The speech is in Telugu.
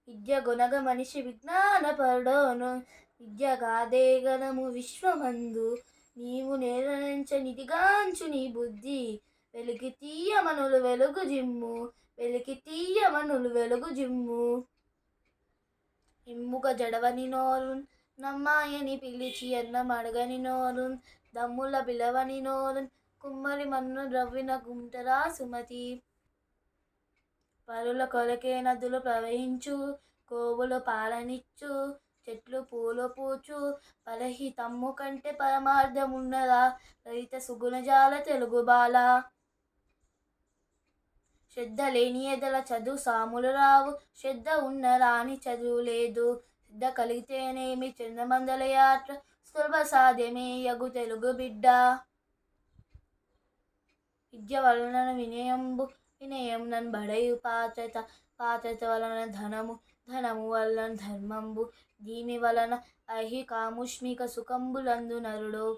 విద్య గొనగ మనిషి విజ్ఞానపరుడోను. విద్య గాదేగనము విశ్వమందు. నీవు నేరనించ నిధిగాంచు నీ బుద్ధి. వెలికి తీయమనులు వెలుగు జిమ్ము. వెలికి తీయమనులు వెలుగు జిమ్ము. ఇమ్ముగ జడవని నోరున్ నమ్మాయని పిలిచి అన్నమడగని నోరున్ దమ్ముల పిలవని నోరున్ కుమ్మరి మన్ను ద్రవ్విన గుంటరా సుమతి. పరుల కొరకే నదులు ప్రవహించు. గోవులు పాలనిచ్చు. చెట్లు పూలు పూచు. పరహి తమ్ము కంటే పరమార్థమున్నదా. రహిత సుగుణజాల తెలుగు బాల. శ్రద్ధ లేని ఎదల చదువు సాములు రావు. శ్రద్ధ ఉన్న రాని చదువు లేదు. శ్రద్ధ కలిగితేనేమి చంద్రమందల యాత్ర. సులభ సాధ్యమే యగు తెలుగు బిడ్డ. విద్య వలన వినయంబు. వినయం నన్ బడయు పాత్రత. పాత్రత వలన ధనము. ధనము వలన ధర్మంబు. దీని వలన ఐహికాముష్మిక సుఖంబులందు నరుడు.